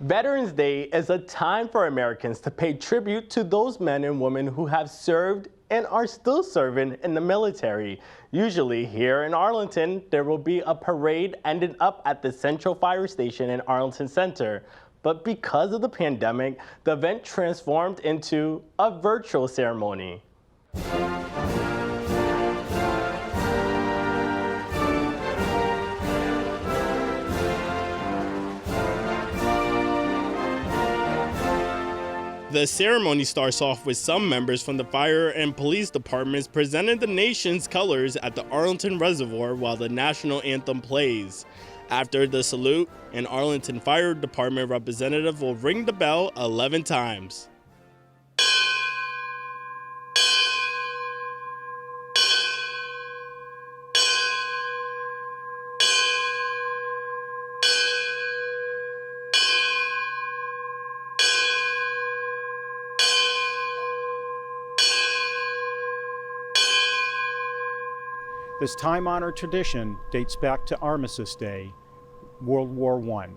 Veterans Day is a time for Americans to pay tribute to those men and women who have served and are still serving in the military. Usually here in Arlington, there will be a parade ending up at the Central Fire Station in Arlington Center. But because of the pandemic, the event transformed into a virtual ceremony. The ceremony starts off with some members from the fire and police departments presenting the nation's colors at the Arlington Reservoir while the national anthem plays. After the salute, an Arlington Fire Department representative will ring the bell 11 times. This time-honored tradition dates back to Armistice Day, World War I,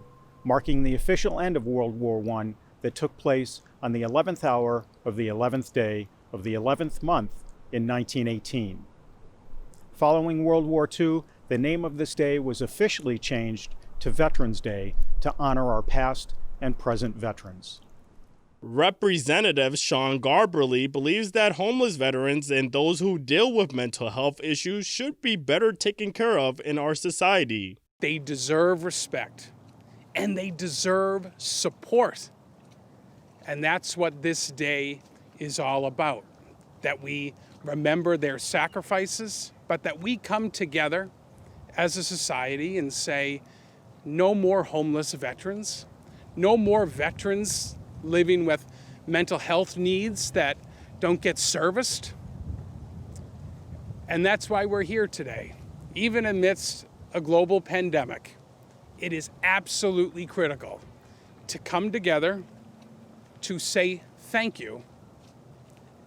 marking the official end of World War I that took place on the 11th hour of the 11th day of the 11th month in 1918. Following World War II, the name of this day was officially changed to Veterans Day to honor our past and present veterans. Representative Sean Garberly believes that homeless veterans and those who deal with mental health issues should be better taken care of in our society. They deserve respect and they deserve support. And that's what this day is all about, that we remember their sacrifices, but that we come together as a society and say, no more homeless veterans, no more veterans living with mental health needs that don't get serviced. And that's why we're here today. Even amidst a global pandemic, it is absolutely critical to come together, to say thank you,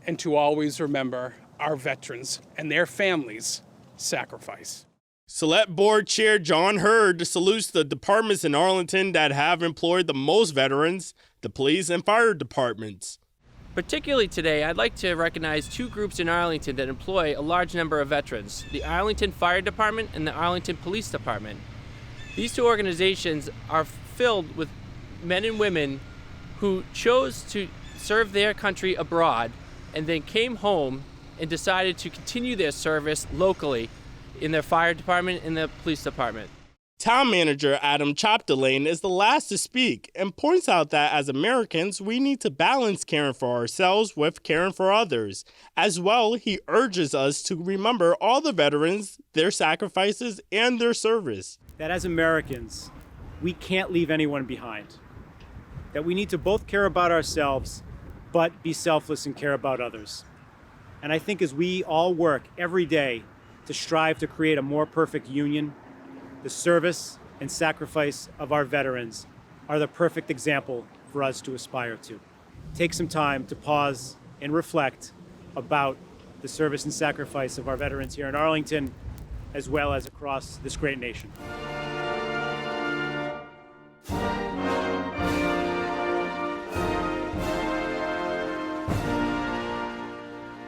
and to always remember our veterans and their families' sacrifice. Select Board Chair John Hurd salutes the departments in Arlington that have employed the most veterans, the police and fire departments. Particularly today, I'd like to recognize two groups in Arlington that employ a large number of veterans, the Arlington Fire Department and the Arlington Police Department. These two organizations are filled with men and women who chose to serve their country abroad and then came home and decided to continue their service locally in their fire department and the police department. Town Manager Adam Chapdelaine is the last to speak and points out that as Americans, we need to balance caring for ourselves with caring for others. As well, he urges us to remember all the veterans, their sacrifices, and their service. That as Americans, we can't leave anyone behind. That we need to both care about ourselves, but be selfless and care about others. And I think as we all work every day to strive to create a more perfect union, the service and sacrifice of our veterans are the perfect example for us to aspire to. Take some time to pause and reflect about the service and sacrifice of our veterans here in Arlington, as well as across this great nation.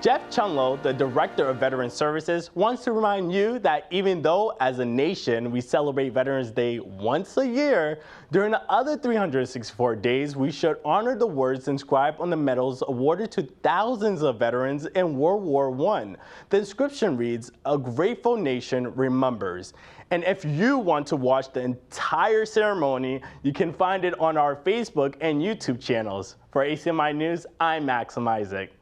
Jeff Chunlow, the Director of Veteran Services, wants to remind you that even though as a nation we celebrate Veterans Day once a year, during the other 364 days we should honor the words inscribed on the medals awarded to thousands of veterans in World War I. The inscription reads, "A grateful nation remembers." And if you want to watch the entire ceremony, you can find it on our Facebook and YouTube channels. For ACMi News, I'm Maxime Isaac.